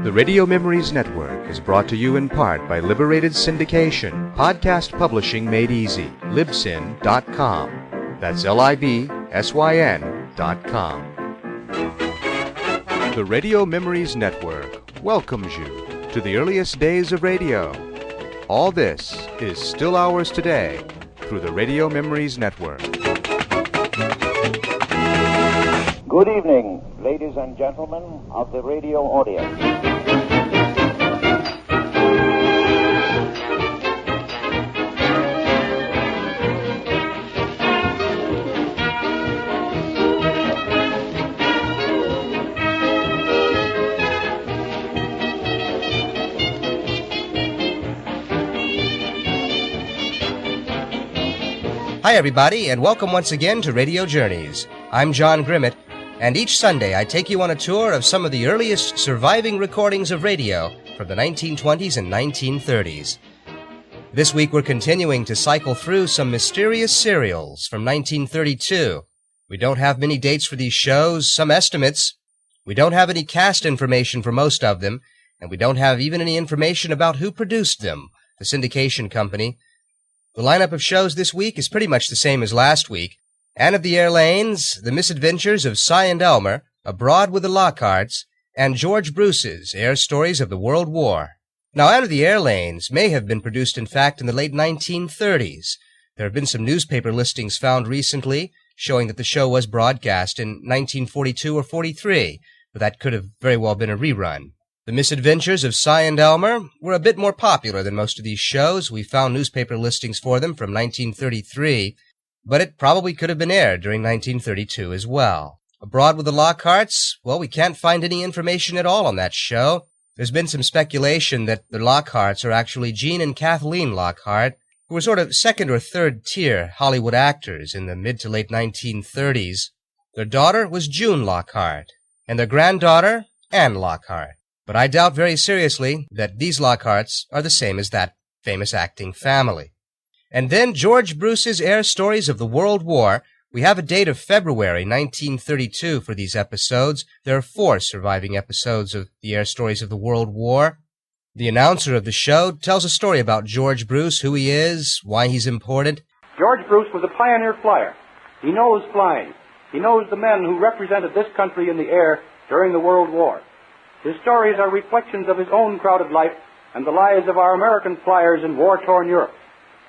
The Radio Memories Network is brought to you in part by Liberated Syndication, podcast publishing made easy, libsyn.com. That's libsyn.com. The Radio Memories Network welcomes you to the earliest days of radio. All this is still ours today through the Radio Memories Network. Good evening, ladies and gentlemen of the radio audience. Hi, everybody, and welcome once again to Radio Journeys. I'm John Grimmett, and each Sunday I take you on a tour of some of the earliest surviving recordings of radio from the 1920s and 1930s. This week we're continuing to cycle through some mysterious serials from 1932. We don't have many dates for these shows, some estimates. We don't have any cast information for most of them, and we don't have even any information about who produced them, the syndication company. The lineup of shows this week is pretty much the same as last week. Anne of the Airlanes, The Misadventures of Cy and Elmer, Abroad with the Lockharts, and George Bruce's Air Stories of the World War. Now, Anne of the Airlanes may have been produced, in fact, in the late 1930s. There have been some newspaper listings found recently showing that the show was broadcast in 1942 or 43, but that could have very well been a rerun. The Misadventures of Cy and Elmer were a bit more popular than most of these shows. We found newspaper listings for them from 1933, but it probably could have been aired during 1932 as well. Abroad with the Lockharts, well, we can't find any information at all on that show. There's been some speculation that the Lockharts are actually Gene and Kathleen Lockhart, who were sort of second or third tier Hollywood actors in the mid to late 1930s. Their daughter was June Lockhart, and their granddaughter, Anne Lockhart. But I doubt very seriously that these Lockharts are the same as that famous acting family. And then George Bruce's Air Stories of the World War. We have a date of February 1932 for these episodes. There are 4 surviving episodes of the Air Stories of the World War. The announcer of the show tells a story about George Bruce, who he is, why he's important. George Bruce was a pioneer flyer. He knows flying. He knows the men who represented this country in the air during the World War. His stories are reflections of his own crowded life and the lives of our American flyers in war-torn Europe.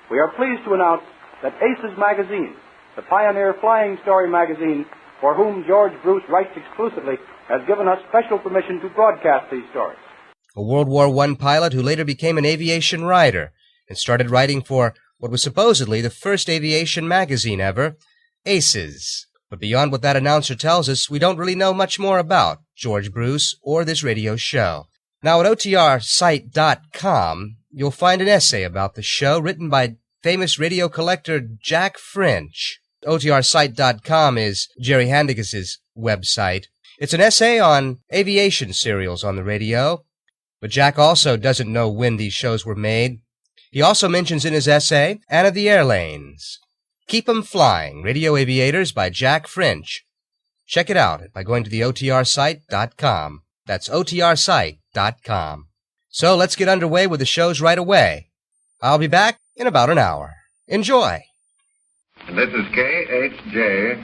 We are pleased to announce that Aces magazine, the pioneer flying story magazine for whom George Bruce writes exclusively, has given us special permission to broadcast these stories. A World War I pilot who later became an aviation writer and started writing for what was supposedly the first aviation magazine ever, Aces. But beyond what that announcer tells us, we don't really know much more about George Bruce or this radio show. Now, at OTRsite.com, you'll find an essay about the show written by famous radio collector Jack French. OTRsite.com is Jerry Handicus's website. It's an essay on aviation serials on the radio, but Jack also doesn't know when these shows were made. He also mentions in his essay Anne of the Airlanes. Keep 'em Flying, Radio Aviators by Jack French. Check it out by going to the OTRsite.com. That's OTRsite.com. So let's get underway with the shows right away. I'll be back in about an hour. Enjoy. And this is KHJ,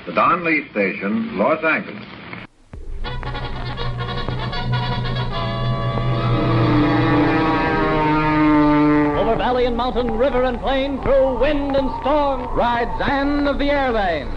the Don Lee Station, Los Angeles. Over valley and mountain, river and plain, through wind and storm, rides Anne of the Airlanes.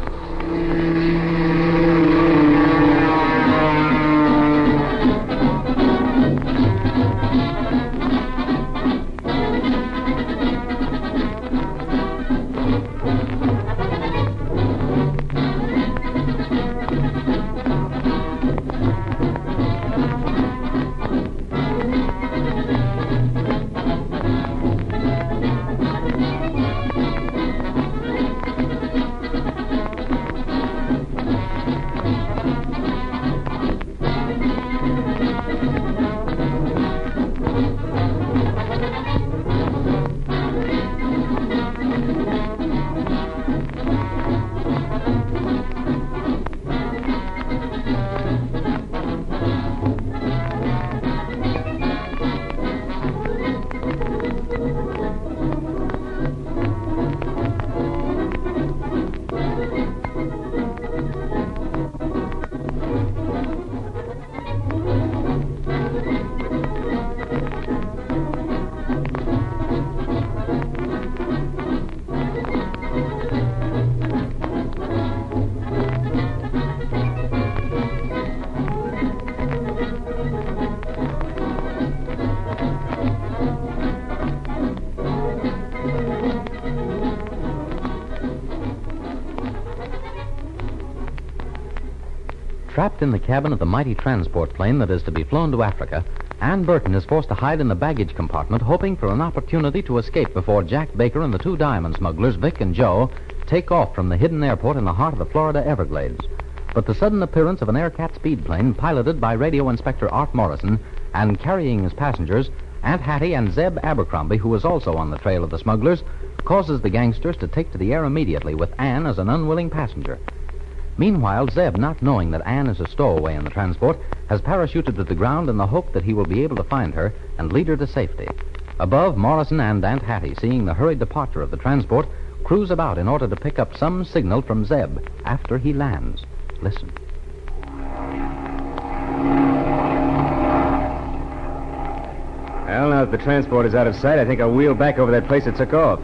Trapped in the cabin of the mighty transport plane that is to be flown to Africa, Ann Burton is forced to hide in the baggage compartment, hoping for an opportunity to escape before Jack Baker and the two diamond smugglers, Vic and Joe, take off from the hidden airport in the heart of the Florida Everglades. But the sudden appearance of an Aircat speedplane piloted by Radio Inspector Art Morrison and carrying as passengers Aunt Hattie and Zeb Abercrombie, who is also on the trail of the smugglers, causes the gangsters to take to the air immediately with Ann as an unwilling passenger. Meanwhile, Zeb, not knowing that Ann is a stowaway in the transport, has parachuted to the ground in the hope that he will be able to find her and lead her to safety. Above, Morrison and Aunt Hattie, seeing the hurried departure of the transport, cruise about in order to pick up some signal from Zeb after he lands. Listen. Well, now that the transport is out of sight, I think I'll wheel back over that place it took off.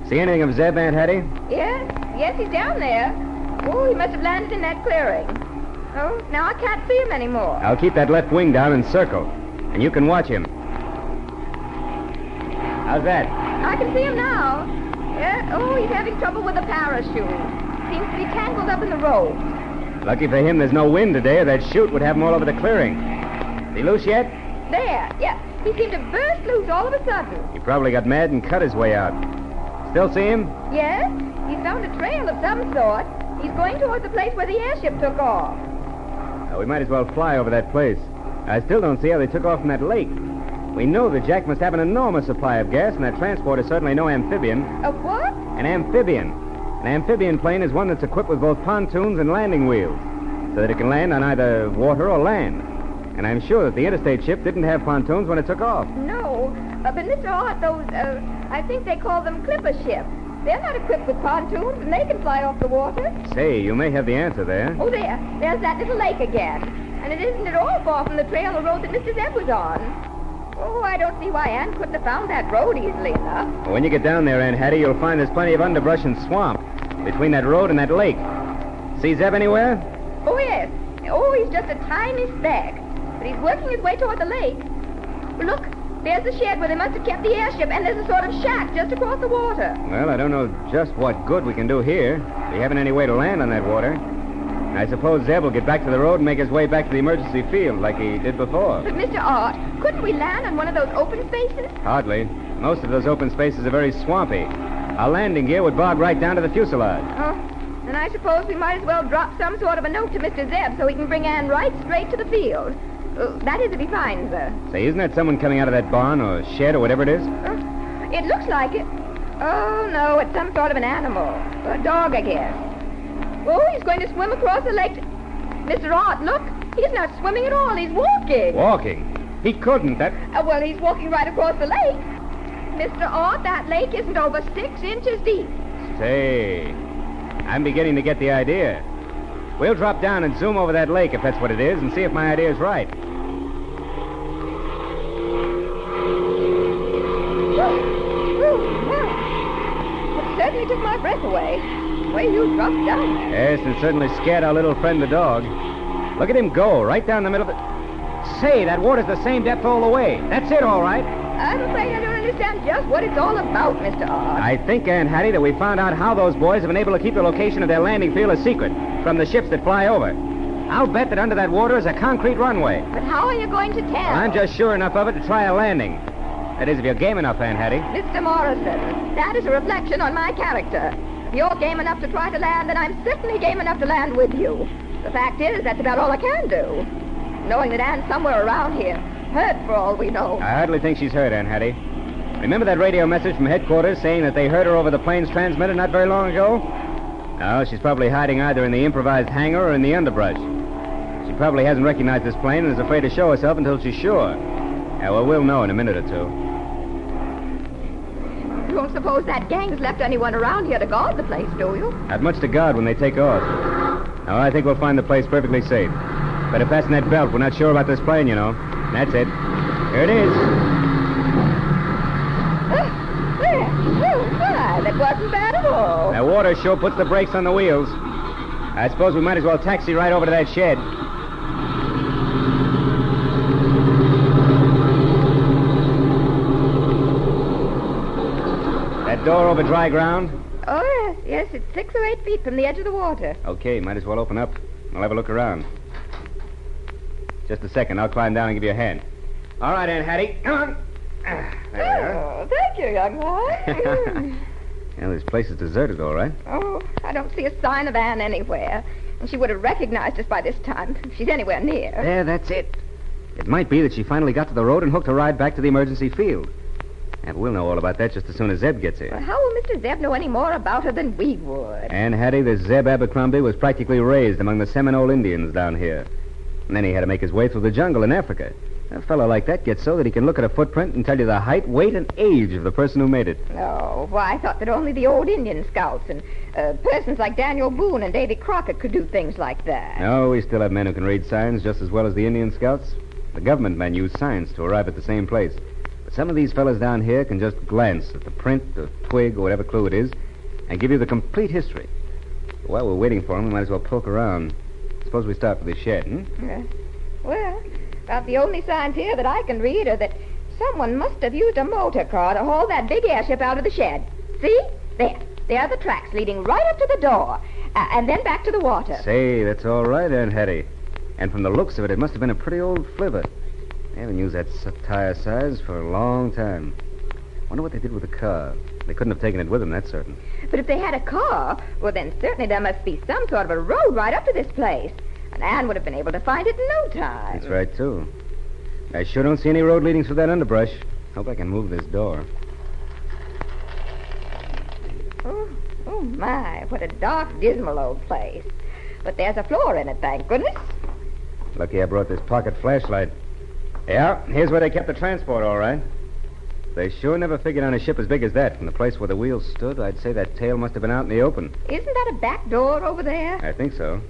See anything of Zeb, Aunt Hattie? Yes, he's down there. Oh, he must have landed in that clearing. Oh, now I can't see him anymore. I'll keep that left wing down and circle, and you can watch him. How's that? I can see him now. Yeah, oh, he's having trouble with the parachute. Seems to be tangled up in the rope. Lucky for him there's no wind today, or that chute would have him all over the clearing. Is he loose yet? There, yeah. He seemed to burst loose all of a sudden. He probably got mad and cut his way out. Still see him? Yes, he's found a trail of some sort. He's going towards the place where the airship took off. We might as well fly over that place. I still don't see how they took off from that lake. We know that Jack must have an enormous supply of gas, and that transport is certainly no amphibian. A what? An amphibian. An amphibian plane is one that's equipped with both pontoons and landing wheels, so that it can land on either water or land. And I'm sure that the interstate ship didn't have pontoons when it took off. No, but Mr. Hart, I think they call them clipper ships. They're not equipped with pontoons, and they can fly off the water. Say, you may have the answer there. Oh, there's that little lake again. And it isn't at all far from the trail or road that Mr. Zeb was on. Oh, I don't see why Ann couldn't have found that road easily enough. Well, when you get down there, Aunt Hattie, you'll find there's plenty of underbrush and swamp between that road and that lake. See Zeb anywhere? Oh, yes. Oh, he's just a tiny speck. But he's working his way toward the lake. Look, there's the shed where they must have kept the airship, and there's a sort of shack just across the water. Well, I don't know just what good we can do here. We haven't any way to land on that water. I suppose Zeb will get back to the road and make his way back to the emergency field like he did before. But, Mr. Art, couldn't we land on one of those open spaces? Hardly. Most of those open spaces are very swampy. Our landing gear would bog right down to the fuselage. Oh, then I suppose we might as well drop some sort of a note to Mr. Zeb so he can bring Ann right straight to the field. That is if he finds her. Say, isn't that someone coming out of that barn or shed or whatever it is? It looks like it. Oh, no, it's some sort of an animal. A dog, I guess. Oh, he's going to swim across the lake. Mr. Art, look. He's not swimming at all. He's walking. Walking? He couldn't. Well, he's walking right across the lake. Mr. Art, that lake isn't over 6 inches deep. Say, I'm beginning to get the idea. We'll drop down and zoom over that lake, if that's what it is, and see if my idea is right. It certainly took my breath away. The way you dropped down there. Yes, it certainly scared our little friend the dog. Look at him go, right down the middle of it. Say, that water's the same depth all the way. That's it, all right. I'm afraid I don't understand just what it's all about, Mr. Art. I think, Aunt Hattie, that we found out how those boys have been able to keep the location of their landing field a secret from the ships that fly over. I'll bet that under that water is a concrete runway. But how are you going to tell? Well, I'm just sure enough of it to try a landing. That is, if you're game enough, Aunt Hattie. Mr. Morrison, that is a reflection on my character. If you're game enough to try to land, then I'm certainly game enough to land with you. The fact is, that's about all I can do. Knowing that Ann's somewhere around here, hurt for all we know. I hardly think she's hurt, Aunt Hattie. Remember that radio message from headquarters saying that they heard her over the plane's transmitter not very long ago? No, she's probably hiding either in the improvised hangar or in the underbrush. She probably hasn't recognized this plane and is afraid to show herself until she's sure. Yeah, well, we'll know in a minute or two. You don't suppose that gang's left anyone around here to guard the place, do you? Not much to guard when they take off. No, I think we'll find the place perfectly safe. Better fasten that belt. We're not sure about this plane, you know. That's it. Here it is. That wasn't bad at all. That water sure puts the brakes on the wheels. I suppose we might as well taxi right over to that shed. That door over dry ground? Oh, yes, it's 6 or 8 feet from the edge of the water. Okay, might as well open up. We'll have a look around. Just a second. I'll climb down and give you a hand. All right, Aunt Hattie. Come on. There we are. Oh, thank you, young man. Well, this place is deserted, all right. Oh, I don't see a sign of Anne anywhere. And she would have recognized us by this time, if she's anywhere near. There, that's it. It might be that she finally got to the road and hooked a ride back to the emergency field. And we'll know all about that just as soon as Zeb gets here. Well, how will Mr. Zeb know any more about her than we would? And Hattie, this Zeb Abercrombie was practically raised among the Seminole Indians down here. And then he had to make his way through the jungle in Africa. A fellow like that gets so that he can look at a footprint and tell you the height, weight, and age of the person who made it. Oh, why, I thought that only the old Indian scouts and persons like Daniel Boone and Davy Crockett could do things like that. No, we still have men who can read signs just as well as the Indian scouts. The government men use signs to arrive at the same place. But some of these fellas down here can just glance at the print, the twig, or whatever clue it is, and give you the complete history. While we're waiting for them, we might as well poke around. Suppose we start with the shed, Well, about the only signs here that I can read are that someone must have used a motor car to haul that big airship out of the shed. See? There are the tracks leading right up to the door, and then back to the water. Say, that's all right, Aunt Hattie. And from the looks of it, it must have been a pretty old flivver. They haven't used that tire size for a long time. Wonder what they did with the car. They couldn't have taken it with them, that's certain. But if they had a car, well, then certainly there must be some sort of a road right up to this place. And Anne would have been able to find it in no time. That's right, too. I sure don't see any road leading through that underbrush. Hope I can move this door. Oh, my, what a dark, dismal old place. But there's a floor in it, thank goodness. Lucky I brought this pocket flashlight. Yeah, here's where they kept the transport, all right. They sure never figured on a ship as big as that. From the place where the wheels stood, I'd say that tail must have been out in the open. Isn't that a back door over there? I think so.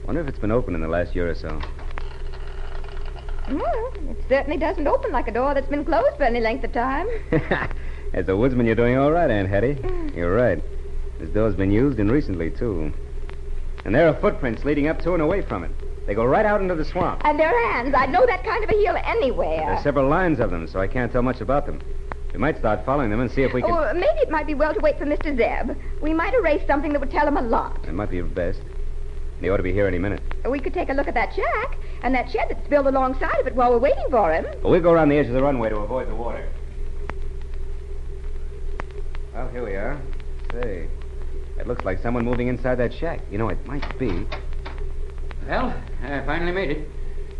Wonder if it's been open in the last year or so. Well, it certainly doesn't open like a door that's been closed for any length of time. As a woodsman, you're doing all right, Aunt Hattie. You're right. This door's been used, and recently, too. And there are footprints leading up to and away from it. They go right out into the swamp. And there are hands. I'd know that kind of a heel anywhere. There's several lines of them, so I can't tell much about them. We might start following them and see if we can... Oh, maybe it might be well to wait for Mr. Zeb. We might erase something that would tell him a lot. It might be best. He ought to be here any minute. We could take a look at that shack and that shed that's built alongside of it while we're waiting for him. Well, we'll go around the edge of the runway to avoid the water. Well, here we are. Say, it looks like someone moving inside that shack. You know, it might be. Well, I finally made it.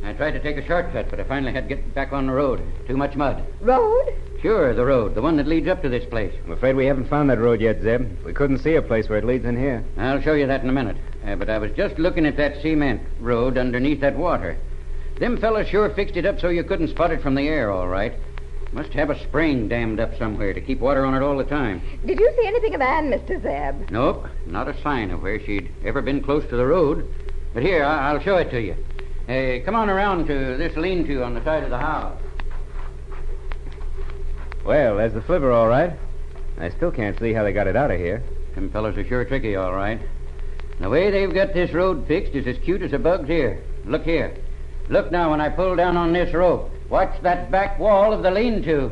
I tried to take a shortcut, but I finally had to get back on the road. Too much mud. Road? Sure, the road. The one that leads up to this place. I'm afraid we haven't found that road yet, Zeb. We couldn't see a place where it leads in here. I'll show you that in a minute. But I was just looking at that cement road underneath that water. Them fellas sure fixed it up so you couldn't spot it from the air, all right. Must have a spring dammed up somewhere to keep water on it all the time. Did you see anything of Anne, Mr. Zeb? Nope, not a sign of where she'd ever been close to the road. But here, I'll show it to you. Come on around to this lean-to on the side of the house. Well, there's the flivver, all right. I still can't see how they got it out of here. Them fellas are sure tricky, all right. The way they've got this road fixed is as cute as a bug's ear. Look here. Look now when I pull down on this rope. Watch that back wall of the lean-to.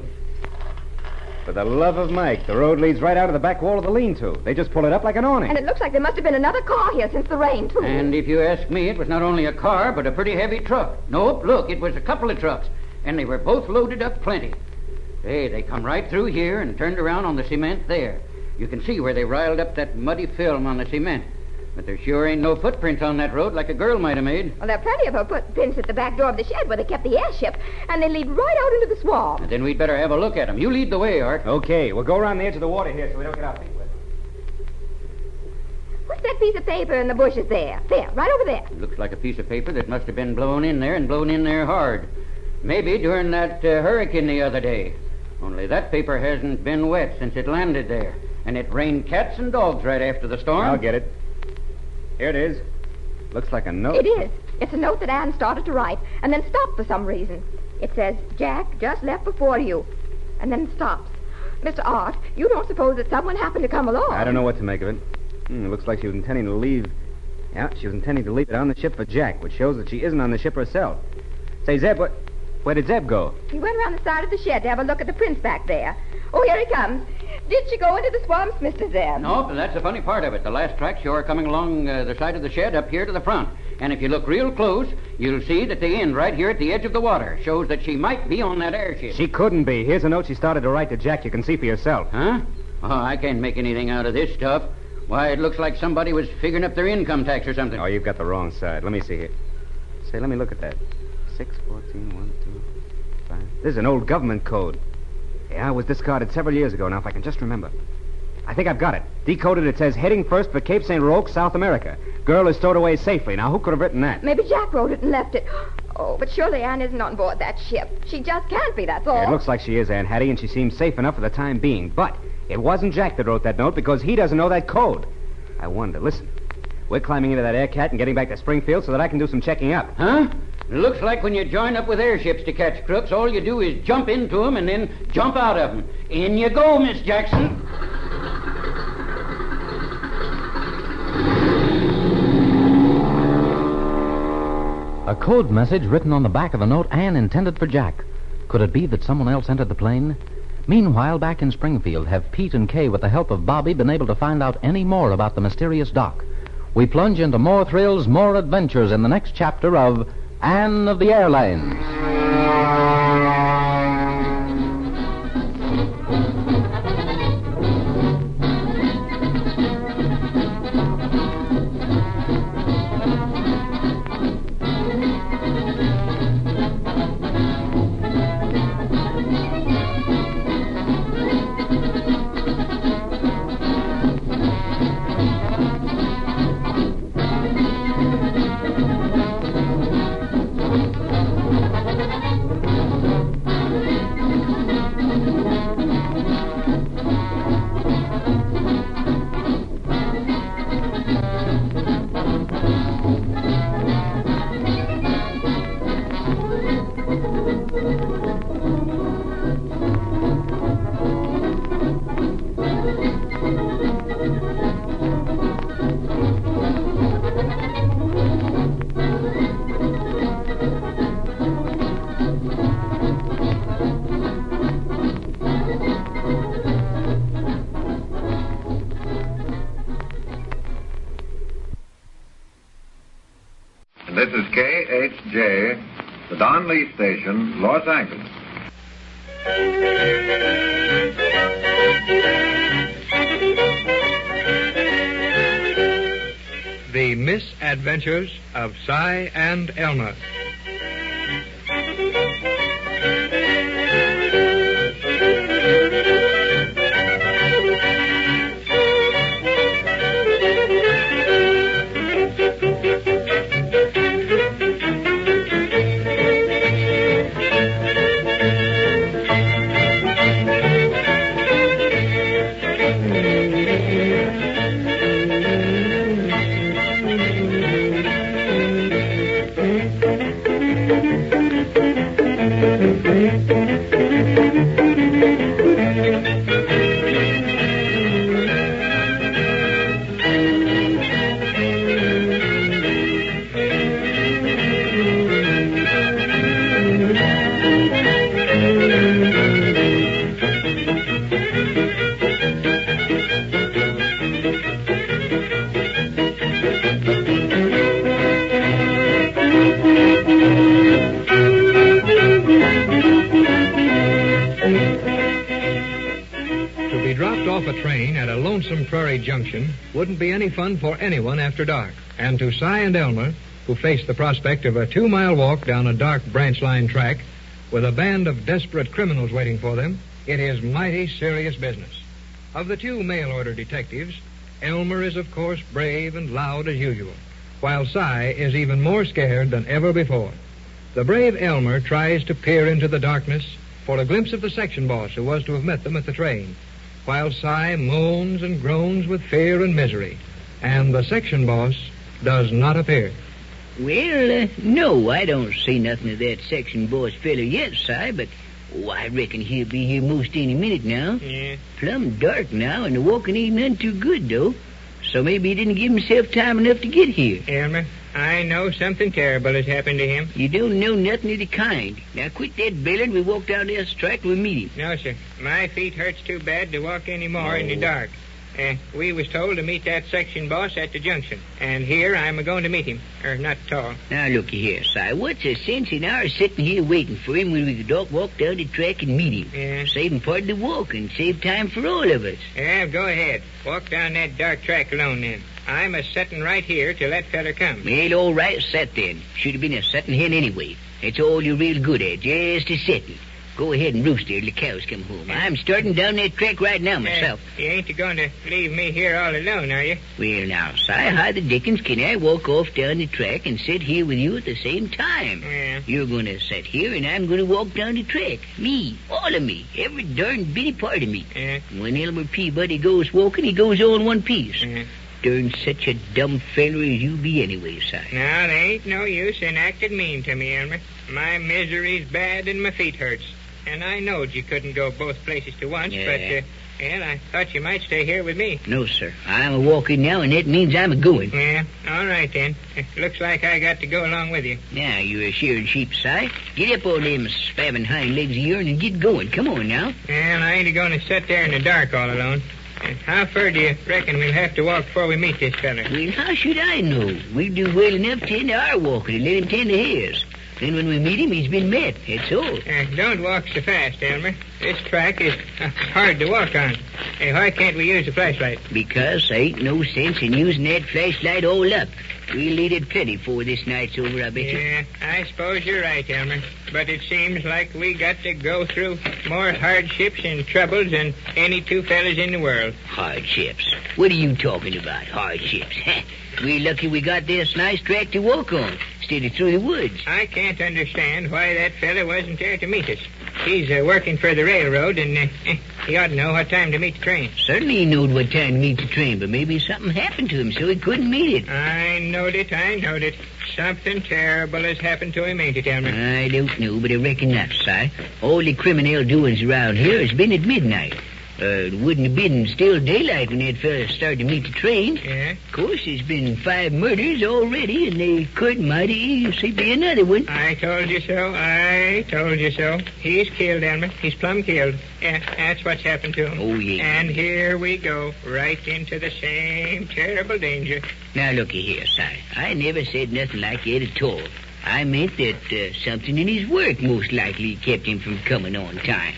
For the love of Mike, the road leads right out of the back wall of the lean-to. They just pull it up like an awning. And it looks like there must have been another car here since the rain, too. And if you ask me, it was not only a car, but a pretty heavy truck. Nope, look, it was a couple of trucks. And they were both loaded up plenty. Hey, they come right through here and turned around on the cement there. You can see where they riled up that muddy film on the cement. But there sure ain't no footprints on that road like a girl might have made. Well, there are plenty of her footprints at the back door of the shed where they kept the airship, and they lead right out into the swamp. And then we'd better have a look at them. You lead the way, Art. Okay, we'll go around the edge of the water here so we don't get our feet wet. What's that piece of paper in the bushes there? There, right over there. Looks like a piece of paper that must have been blown in there and blown in there hard. Maybe during that hurricane the other day. Only that paper hasn't been wet since it landed there. And it rained cats and dogs right after the storm. I'll get it. Here it is. Looks like a note. It is. It's a note that Anne started to write and then stopped for some reason. It says, Jack just left before you. And then stops. Mr. Art, you don't suppose that someone happened to come along? I don't know what to make of it. It looks like she was intending to leave. Yeah, she was intending to leave it on the ship for Jack, which shows that she isn't on the ship herself. Say, Zeb, where did Zeb go? He went around the side of the shed to have a look at the prints back there. Oh, here he comes. Did she go into the swamps, Mr. Zeb? No, but that's the funny part of it. The last track sure coming along the side of the shed up here to the front. And if you look real close, you'll see that they end right here at the edge of the water. Shows that she might be on that airship. She couldn't be. Here's a note she started to write to Jack. You can see for yourself. Huh? Oh, I can't make anything out of this stuff. Why, it looks like somebody was figuring up their income tax or something. Oh, you've got the wrong side. Let me see here. Say, let me look at that. 614 1 2 5. This is an old government code. Yeah, it was discarded several years ago now, if I can just remember. I think I've got it. Decoded, it says, heading first for Cape St. Roque, South America. Girl is stowed away safely. Now, who could have written that? Maybe Jack wrote it and left it. Oh, but surely Anne isn't on board that ship. She just can't be, that's all. Yeah, it looks like she is, Aunt Hattie, and she seems safe enough for the time being. But it wasn't Jack that wrote that note because he doesn't know that code. I wonder. Listen. We're climbing into that Air Cat and getting back to Springfield so that I can do some checking up. Huh? It looks like when you join up with airships to catch crooks, all you do is jump into them and then jump out of them. In you go, Miss Jackson. A code message written on the back of a note Anne intended for Jack. Could it be that someone else entered the plane? Meanwhile, back in Springfield, have Pete and Kay, with the help of Bobby, been able to find out any more about the mysterious dock? We plunge into more thrills, more adventures in the next chapter of Anne of the Airlanes. This is KHJ, the Don Lee Station, Los Angeles. The Misadventures of Cy and Elmer. Prairie Junction wouldn't be any fun for anyone after dark. And to Cy and Elmer, who faced the prospect of a 2-mile walk down a dark branch line track with a band of desperate criminals waiting for them, it is mighty serious business. Of the 2 mail-order detectives, Elmer is, of course, brave and loud as usual, while Cy is even more scared than ever before. The brave Elmer tries to peer into the darkness for a glimpse of the section boss who was to have met them at the train, while Cy moans and groans with fear and misery, and the section boss does not appear. Well, no, I don't see nothing of that section boss fellow yet, Cy, but I reckon he'll be here most any minute now. Yeah. Plumb dark now, and the walking ain't none too good, though. So maybe he didn't give himself time enough to get here. Elmer, I know something terrible has happened to him. You don't know nothing of the kind. Now quit that bailing. We walk down this track and we meet him. No, sir. My feet hurts too bad to walk any more in the dark. We was told to meet that section boss at the junction. And here I'm a-going to meet him. Not at all. Now, looky here, Si. What's the sense in our sitting here waiting for him when we could walk down the track and meet him? Yeah. Saving part of the walk and save time for all of us. Yeah, go ahead. Walk down that dark track alone, then. I'm a-setting right here till that feller comes. Well, all right, set then. Should have been a setting hen anyway. That's all you're real good at, just a setting. Go ahead and roost there till the cows come home. I'm starting down that track right now myself. You ain't going to leave me here all alone, are you? Well, now, Si, how the dickens can I walk off down the track and sit here with you at the same time? Yeah. You're going to sit here and I'm going to walk down the track. Me, all of me, every darn bitty part of me. Yeah. When Elmer Peabody goes walking, he goes all in one piece. Yeah. Darn such a dumb feller as you be anyway, Si. Now, there ain't no use in acting mean to me, Elmer. My misery's bad and my feet hurts. And I knowed you couldn't go both places to once, Yeah. but, I thought you might stay here with me. No, sir. I'm a-walking now, and that means I'm a-going. Yeah, all right, then. Looks like I got to go along with you. Now, you're a shearing sheep, Si. Get up on them spavined hind legs of yourn and get going. Come on, now. Well, I ain't going to sit there in the dark all alone. How far do you reckon we'll have to walk before we meet this fella? Well, how should I know? We'll do well enough to tend to our walking and let him tend to his. Then when we meet him, he's been met. That's all. Don't walk so fast, Elmer. This track is hard to walk on. Why can't we use a flashlight? Because there ain't no sense in using that flashlight all up. We'll need it plenty before this night's over, I bet you. Yeah, I suppose you're right, Elmer. But it seems like we got to go through more hardships and troubles than any two fellas in the world. Hardships? What are you talking about, hardships? We're lucky we got this nice track to walk on, instead of through the woods. I can't understand why that fella wasn't there to meet us. He's working for the railroad, and he ought to know what time to meet the train. Certainly he knowed what time to meet the train, but maybe something happened to him, so he couldn't meet it. I knowed it. Something terrible has happened to him, ain't it, Elmer? I don't know, but I reckon not, Si. All the criminal doings around here has been at midnight. It wouldn't have been still daylight when that fella started to meet the train. Yeah? Of course, there's been 5 murders already, and they could mighty easily be another one. I told you so. He's killed, Elmer. He's plumb killed. Yeah, that's what's happened to him. Oh, yeah. And here we go, right into the same terrible danger. Now, looky here, Si. I never said nothing like that at all. I meant that something in his work most likely kept him from coming on time.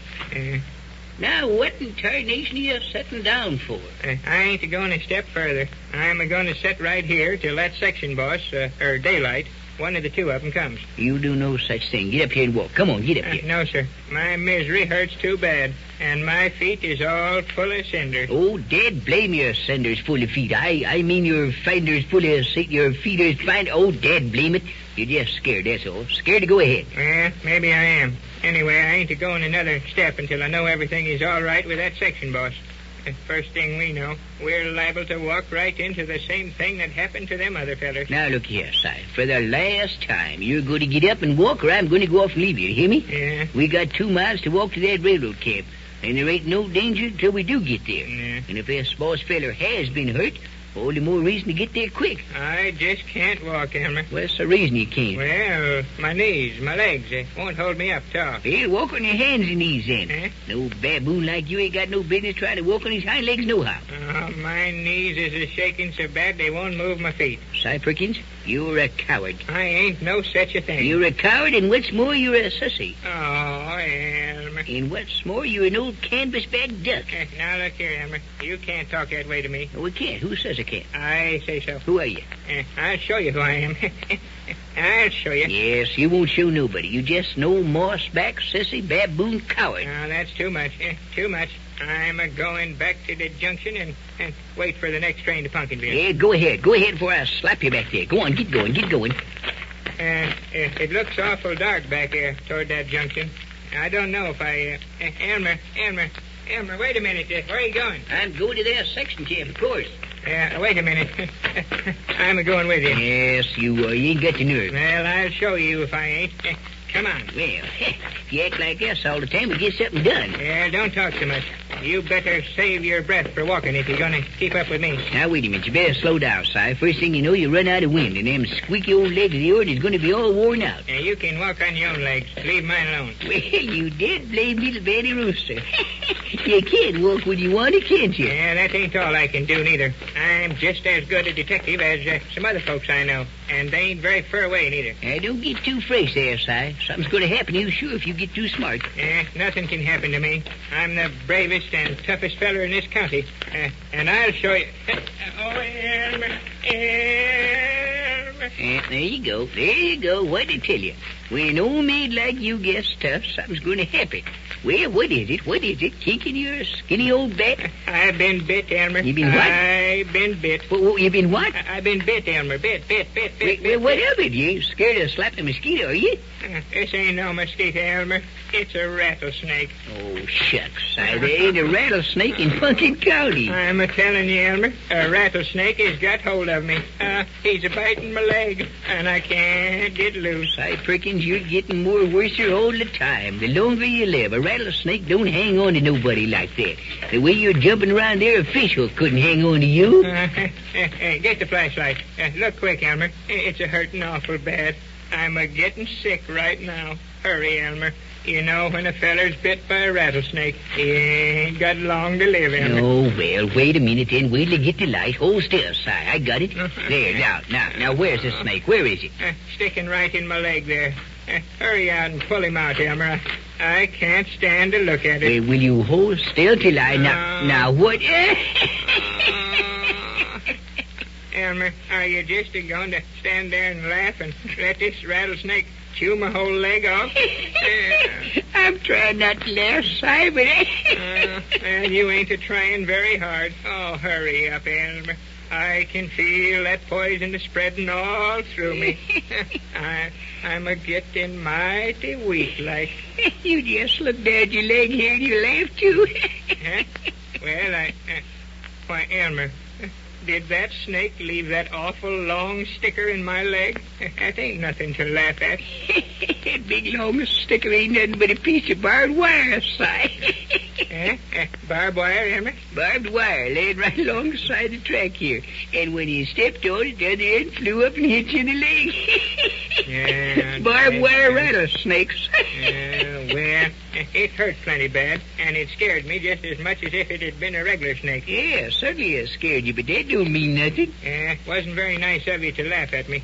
Now, what in tarnation are you sitting down for? I ain't going a step further. I'm going to sit right here till that section boss, or Daylight, one of the two of them comes. You do no such thing. Get up here and walk. Come on, get up here. No, sir. My misery hurts too bad, and my feet is all full of cinders. Oh, Dad, blame your cinders full of feet. I mean your finders full of your feeders find. Oh, Dad, blame it. You're just scared, that's all. Scared to go ahead. Well, maybe I am. Anyway, I ain't going another step until I know everything is all right with that section boss. First thing we know, we're liable to walk right into the same thing that happened to them other fellers. Now, look here, Si. For the last time, you're going to get up and walk, or I'm going to go off and leave you. You hear me? Yeah. We got 2 miles to walk to that railroad camp, and there ain't no danger till we do get there. Yeah. And if this boss feller has been hurt, all the more reason to get there quick. I just can't walk, Elmer. What's the reason you can't? Well, my knees, my legs, they won't hold me up tall. Hey, walk on your hands and knees then. No baboon like you ain't got no business trying to walk on his hind legs nohow. Oh, my knees is a-shaking so bad they won't move my feet. Si Perkins, you're a coward. I ain't no such a thing. You're a coward, and what's more, you're a sissy. Oh, Elmer. And what's more, you're an old canvas-back duck. Now, look here, Elmer. You can't talk that way to me. We can't. Who says I can't? I say so. Who are you? I'll show you who I am. I'll show you. Yes, you won't show nobody. You just no moss-back, sissy, baboon coward. Now, that's too much. Too much. I'm a-going back to the junction and wait for the next train to Pumpkinville. Yeah, go ahead. Go ahead before I slap you back there. Go on, get going, get going. It looks awful dark back there toward that junction. I don't know if I... Elmer, wait a minute. Where are you going? I'm going to their section camp, of course. Wait a minute. I'm a-going with you. Yes, you are. You ain't got the nerve. Well, I'll show you if I ain't. Come on. Well, if you act like this all the time, we'll get something done. Yeah, don't talk so much. You better save your breath for walking if you're going to keep up with me. Now, wait a minute. You better slow down, Si. First thing you know, you run out of wind, and them squeaky old legs of yours is going to be all worn out. You can walk on your own legs. Leave mine alone. Well, you did blame little Betty Rooster. You can walk when you want to, can't you? Yeah, that ain't all I can do, neither. I'm just as good a detective as some other folks I know, and they ain't very far away, neither. Don't get too fresh there, Si. Something's going to happen to you, sure, if you get too smart. Nothing can happen to me. I'm the bravest and toughest feller in this county, and I'll show you. Elmer. There you go. There you go. What'd I tell you? When an old maid like you gets tough, something's going to happen. Well, what is it? What is it? Kink in your skinny old back? I've been bit, Elmer. You been what? I've been bit. You been what? I've been bit, Elmer. Bit. Well, what of it? You ain't scared of slapping a mosquito, are you? This ain't no mosquito, Elmer. It's a rattlesnake. Oh, shucks. There ain't a rattlesnake in Pumpkin County. I'm a-telling you, Elmer, a rattlesnake has got hold of me. He's a-biting my leg, and I can't get loose. Perkins, you're getting more worser all the time. The longer you live, a rattlesnake don't hang on to nobody like that. The way you're jumping around there, a fishhook couldn't hang on to you. Get the flashlight. Look quick, Elmer. It's a-hurting awful bad. I'm a-getting sick right now. Hurry, Elmer. You know, when a feller's bit by a rattlesnake, he ain't got long to live, Elmer. Oh, well, wait a minute then. Wait till I get the light. Hold still, Si. I got it. There, now, where's the snake? Where is it? Sticking right in my leg there. Hurry out and pull him out, Elmer. I can't stand to look at it. Will you hold still till I... Now, what... Elmer, are you just going to stand there and laugh and let this rattlesnake chew my whole leg off? I'm trying not to laugh, Si, but... Well, you ain't a-trying very hard. Oh, hurry up, Elmer. I can feel that poison spreading all through me. I'm a-getting mighty weak, like. You just looked at your leg here and you laughed, too. Huh? Well, why, Elmer, did that snake leave that awful long sticker in my leg? That ain't nothing to laugh at. That big long sticker ain't nothing but a piece of barbed wire, Si. Barbed wire, Elmer? Barbed wire laying right alongside the track here. And when you stepped on it, the other end flew up and hit you in the leg. Barbed wire rattlesnakes. Well, it hurt plenty bad, and it scared me just as much as if it had been a regular snake. Yeah, certainly it scared you, but that don't mean nothing. Wasn't very nice of you to laugh at me.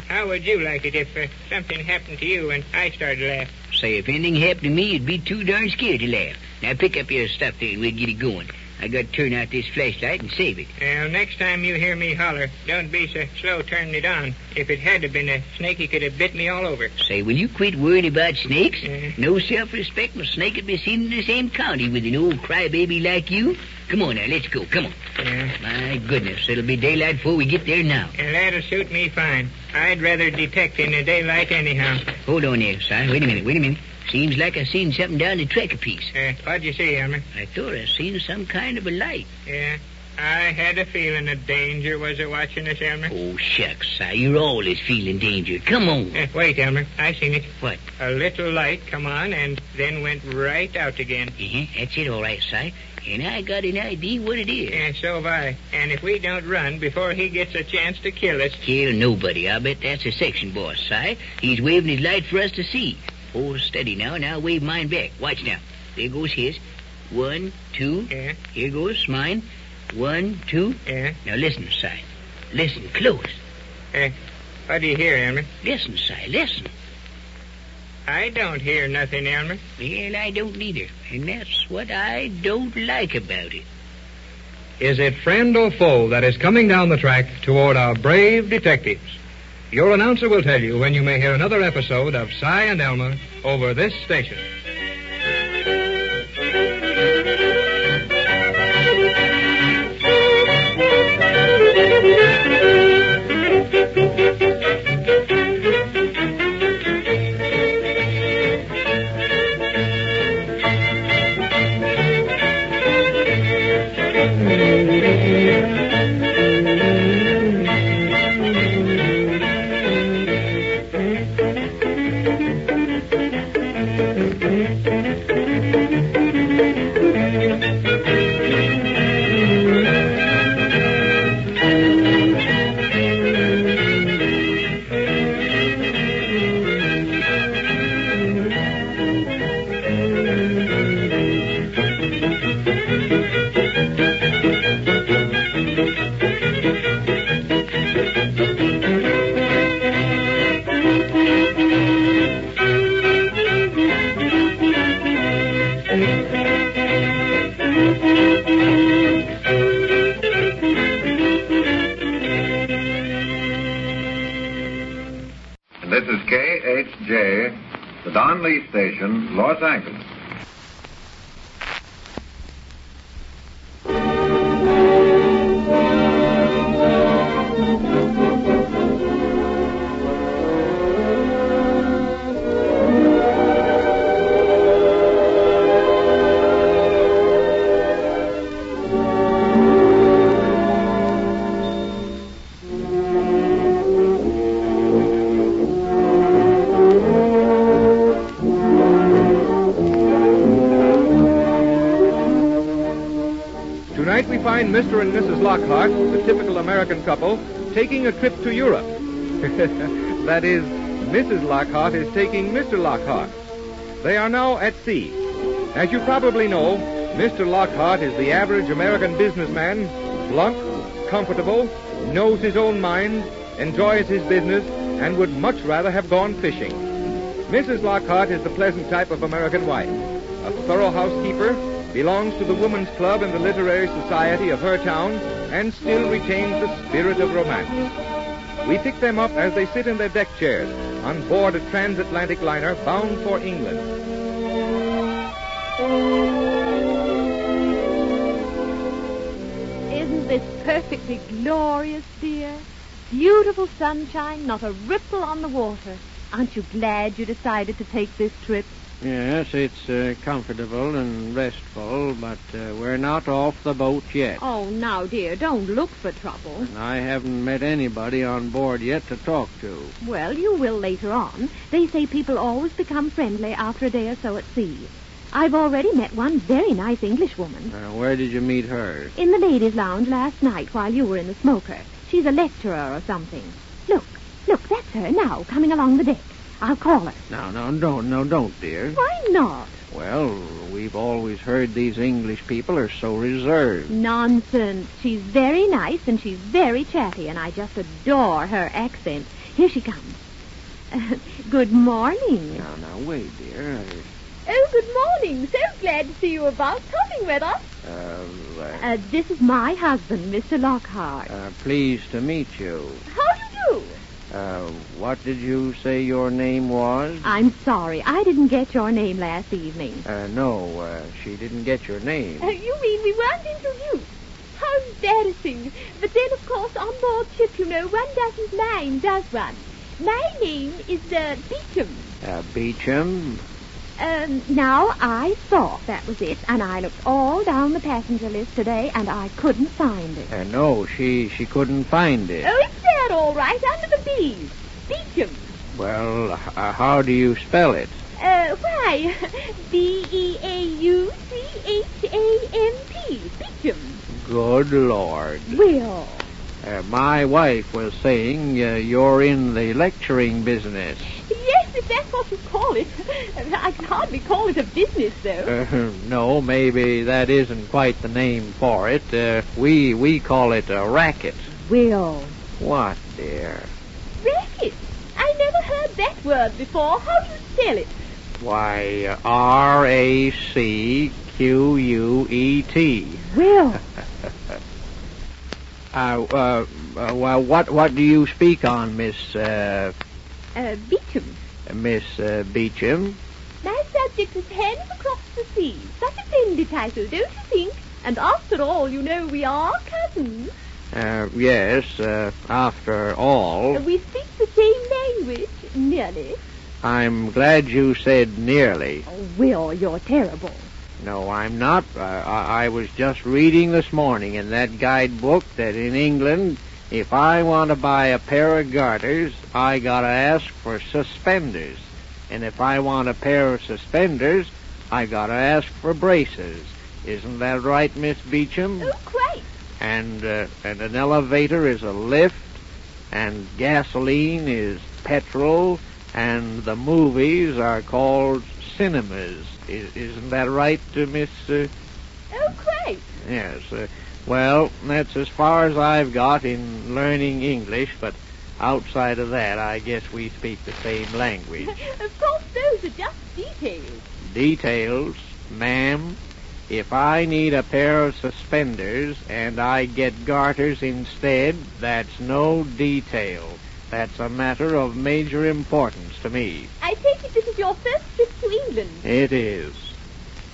How would you like it if something happened to you and I started to laugh? Say, if anything happened to me, it'd be too darn scared to laugh. Now pick up your stuff there and we'll get it going. I got to turn out this flashlight and save it. Well, next time you hear me holler, don't be so slow turning it on. If it had been a snake, he could have bit me all over. Say, will you quit worrying about snakes? No self-respecting snake would be seen in the same county with an old crybaby like you. Come on now, let's go. Come on. My goodness, it'll be daylight before we get there now. That'll suit me fine. I'd rather detect in the daylight anyhow. Hold on there, Si. Wait a minute. Seems like I seen something down the track a piece. What'd you see, Elmer? I thought I seen some kind of a light. Yeah. I had a feeling that danger was a-watching us, Elmer. Oh, shucks, Si. You're always feeling danger. Come on. Wait, Elmer. I seen it. What? A little light come on and then went right out again. That's it, all right, Si. And I got an idea what it is. Yeah, so have I. And if we don't run before he gets a chance to kill us... Kill nobody. I bet that's a section boss, Si. He's waving his light for us to see. Hold steady now, and I'll wave mine back. Watch now. There goes his. 1, 2. Yeah. Here goes mine. 1, 2. Yeah. Now listen, Si. Listen close. What do you hear, Elmer? Listen, Si. Listen. I don't hear nothing, Elmer. Well, I don't either. And that's what I don't like about it. Is it friend or foe that is coming down the track toward our brave detectives? Your announcer will tell you when you may hear another episode of Si and Elmer over this station. Lee Station, Los Angeles. Tonight we find Mr. and Mrs. Lockhart, the typical American couple, taking a trip to Europe. That is, Mrs. Lockhart is taking Mr. Lockhart. They are now at sea. As you probably know, Mr. Lockhart is the average American businessman, blunt, comfortable, knows his own mind, enjoys his business, and would much rather have gone fishing. Mrs. Lockhart is the pleasant type of American wife, a thorough housekeeper, belongs to the women's club in the literary society of her town, and still retains the spirit of romance. We pick them up as they sit in their deck chairs on board a transatlantic liner bound for England. Isn't this perfectly glorious, dear? Beautiful sunshine, not a ripple on the water. Aren't you glad you decided to take this trip? Yes, it's comfortable and restful, but we're not off the boat yet. Oh, now, dear, don't look for trouble. And I haven't met anybody on board yet to talk to. Well, you will later on. They say people always become friendly after a day or so at sea. I've already met one very nice Englishwoman. Where did you meet her? In the ladies' lounge last night while you were in the smoker. She's a lecturer or something. Look, that's her now, coming along the deck. I'll call her. No, don't, dear. Why not? Well, we've always heard these English people are so reserved. Nonsense. She's very nice and she's very chatty, and I just adore her accent. Here she comes. Good morning. Now, wait, dear. Oh, good morning. So glad to see you about. Coming with us. This is my husband, Mr. Lockhart. Pleased to meet you. How do you do? What did you say your name was? I'm sorry. I didn't get your name last evening. No, she didn't get your name. You mean we weren't introduced? How embarrassing. But then, of course, on board ship, you know, one doesn't mind, does one? My name is, Beecham. Beecham? Now, I thought that was it, and I looked all down the passenger list today, and I couldn't find it. No, she couldn't find it. Oh, it's there, all right, under the B's. Beecham. Well, how do you spell it? Why, Beaucham. Beecham. Good Lord. Will. My wife was saying you're in the lecturing business. Yes, if that's what you call it. I can hardly call it a business, though. No, maybe that isn't quite the name for it. We call it a racket. Will. What, dear? Racket? I never heard that word before. How do you spell it? Why, RACQUET. Will. Well, what do you speak on, Miss, Beecham. Miss, Beecham? My subject is Hands Across the Sea. Such a friendly title, don't you think? And after all, you know, we are cousins. Yes, after all. We speak the same language, nearly. I'm glad you said nearly. Oh, Will, you're terrible. No, I'm not. I was just reading this morning in that guidebook that in England, if I want to buy a pair of garters, I gotta ask for suspenders. And if I want a pair of suspenders, I gotta ask for braces. Isn't that right, Miss Beecham? Oh, quite. And an elevator is a lift, and gasoline is petrol, and the movies are called cinemas. Isn't that right, Miss... Oh, quite. Yes. Well, that's as far as I've got in learning English, but outside of that, I guess we speak the same language. Of course, those are just details. Details, ma'am? If I need a pair of suspenders and I get garters instead, that's no detail. That's a matter of major importance to me. I take it this is is your first trip to England? It is.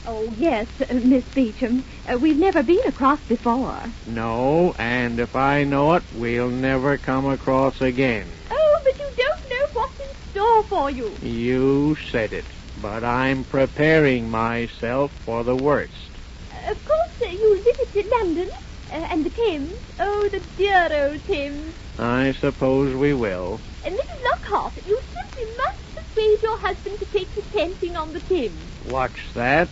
Oh, yes, Miss Beecham. We've never been across before. No, and if I know it, we'll never come across again. Oh, but you don't know what's in store for you. You said it, but I'm preparing myself for the worst. Of course, you'll visit London and the Thames. Oh, the dear old Thames. I suppose we will. Mrs. Lockhart, you simply must persuade your husband to take you panting on the Thames. What's that?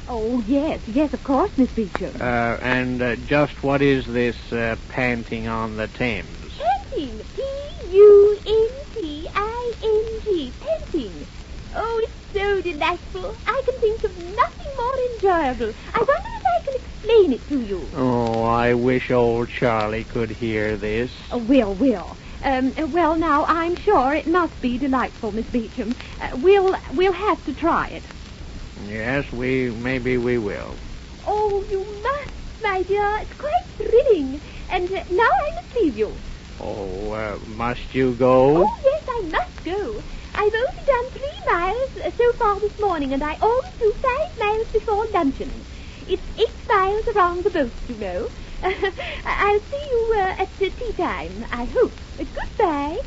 Oh, yes, of course, Miss Beecham. And just what is this panting on the Thames? Panting. P-U-N-T-I-G. Panting. Oh, it's so delightful. I can think of nothing more enjoyable. I wonder if I can explain it to you. Oh, I wish old Charlie could hear this. Will. Well, now, I'm sure it must be delightful, Miss Beecham. We'll have to try it. Yes, maybe we will. Oh, you must, my dear. It's quite thrilling. And now I must leave you. Oh, must you go? Oh, yes, I must go. I've only done 3 miles so far this morning, and I always do 5 miles before luncheon. It's 8 miles around the boat, you know. I'll see you at tea time, I hope. Goodbye.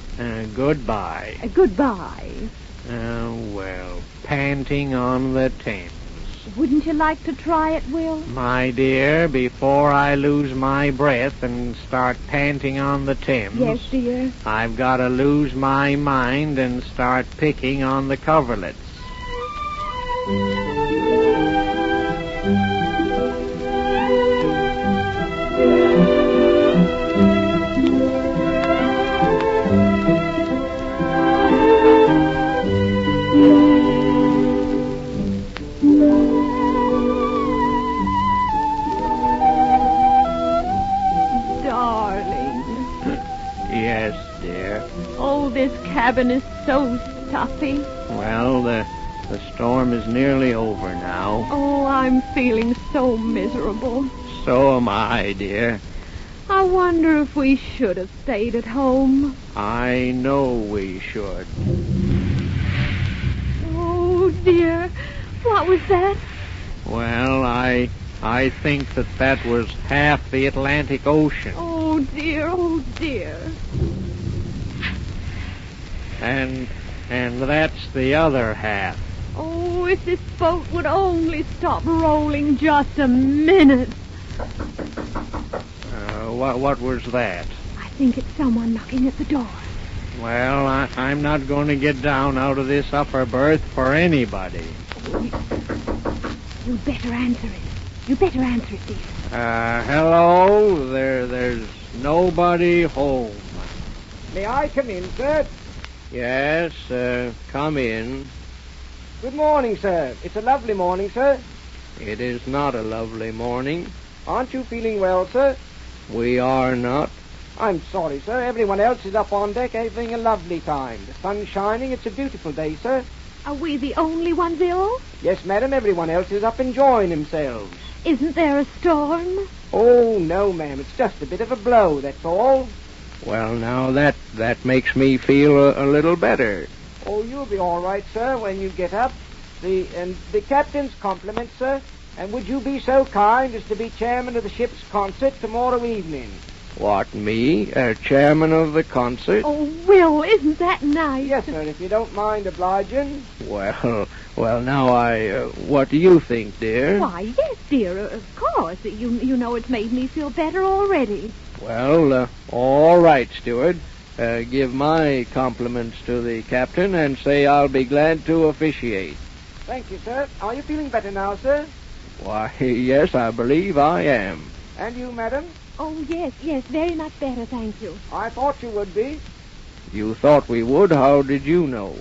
Goodbye. Goodbye. Well, panting on the Thames. Wouldn't you like to try it, Will? My dear, before I lose my breath and start panting on the Thames... Yes, dear? I've got to lose my mind and start picking on the coverlets. Yes, dear. Oh, this cabin is so stuffy. Well, the storm is nearly over now. Oh, I'm feeling so miserable. So am I, dear. I wonder if we should have stayed at home. I know we should. Oh, dear. What was that? Well, I think that was half the Atlantic Ocean. Oh, dear, oh, dear. And that's the other half. Oh, if this boat would only stop rolling just a minute. What was that? I think it's someone knocking at the door. Well, I'm not going to get down out of this upper berth for anybody. You'd better answer it. You better answer it, dear. Hello? There's nobody home. May I come in, sir? Yes, come in. Good morning, sir. It's a lovely morning, sir. It is not a lovely morning. Aren't you feeling well, sir? We are not. I'm sorry, sir. Everyone else is up on deck having a lovely time. The sun's shining. It's a beautiful day, sir. Are we the only ones ill? Yes, madam. Everyone else is up enjoying themselves. Isn't there a storm? Oh, no, ma'am. It's just a bit of a blow, that's all. Well, now, that makes me feel a little better. Oh, you'll be all right, sir, when you get up. The captain's compliments, sir. And would you be so kind as to be chairman of the ship's concert tomorrow evening? What, me? Chairman of the concert? Oh, Will, isn't that nice? Yes, sir, if you don't mind obliging. Well, now what do you think, dear? Why, yes, dear, of course. You know it's made me feel better already. Well, all right, steward. Give my compliments to the captain and say I'll be glad to officiate. Thank you, sir. Are you feeling better now, sir? Why, yes, I believe I am. And you, madam? Oh, yes, very much better, thank you. I thought you would be. You thought we would? How did you know?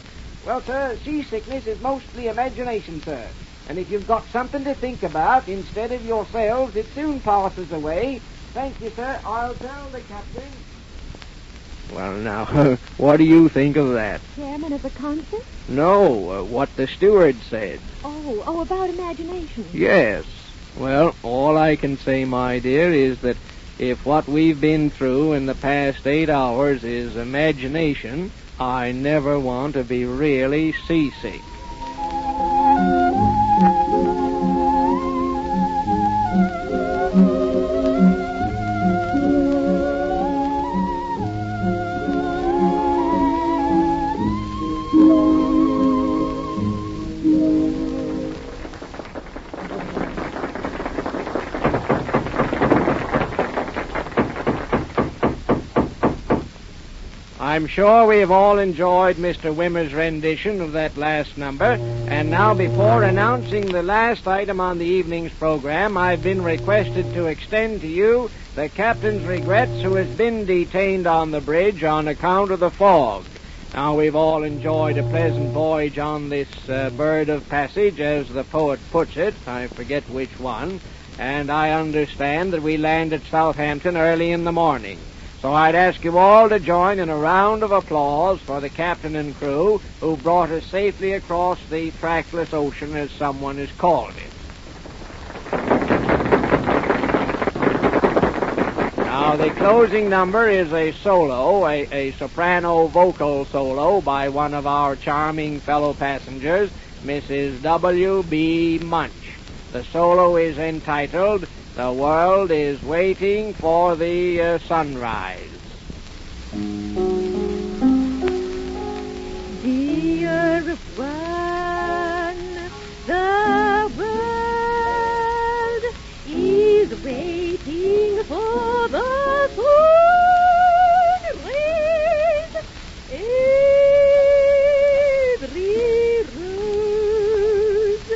Well, sir, seasickness is mostly imagination, sir. And if you've got something to think about instead of yourselves, it soon passes away. Thank you, sir. I'll tell the captain. Well, now, what do you think of that? Chairman of the concert? No, what the steward said. Oh, about imagination. Yes. Well, all I can say, my dear, is that if what we've been through in the past 8 hours is imagination, I never want to be really seasick. I'm sure we have all enjoyed Mr. Wimmer's rendition of that last number. And now, before announcing the last item on the evening's program, I've been requested to extend to you the captain's regrets who has been detained on the bridge on account of the fog. Now, we've all enjoyed a pleasant voyage on this bird of passage, as the poet puts it. I forget which one. And I understand that we land at Southampton early in the morning. So I'd ask you all to join in a round of applause for the captain and crew who brought us safely across the trackless ocean, as someone has called it. Now, the closing number is a solo, a soprano vocal solo by one of our charming fellow passengers, Mrs. W.B. Munch. The solo is entitled, "The World is Waiting for the Sunrise." Dear one, the world is waiting for the sunrise. Every rose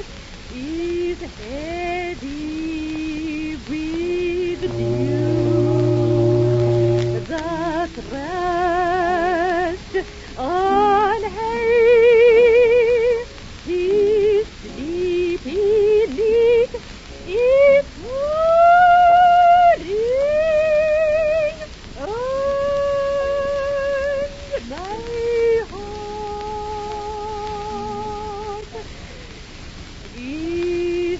is heady with dew. The thrust on hay is sleeping neat, is pouring on my heart is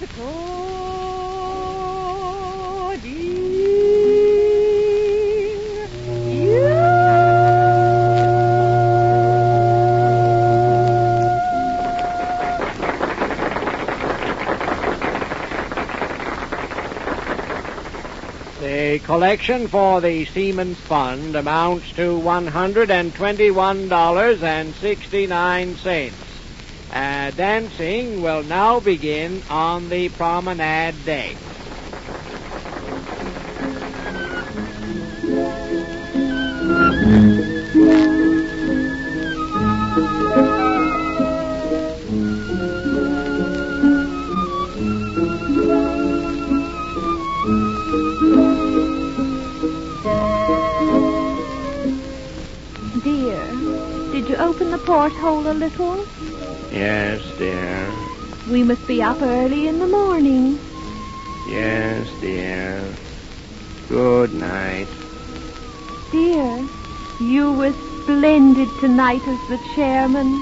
The collection for the Seamen's Fund amounts to $121.69. Dancing will now begin on the promenade deck. Dear, did you open the porthole a little? Yes, dear. We must be up early in the morning. Yes, dear. Good night. Dear, you were splendid tonight as the chairman.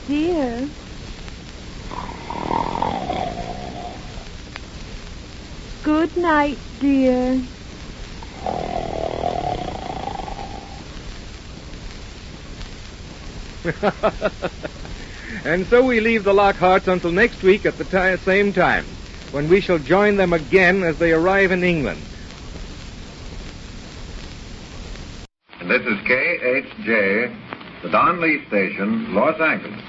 Dear. Good night, dear. And so we leave the Lockharts until next week at the same time, when we shall join them again as they arrive in England. And this is KHJ, the Don Lee Station, Los Angeles.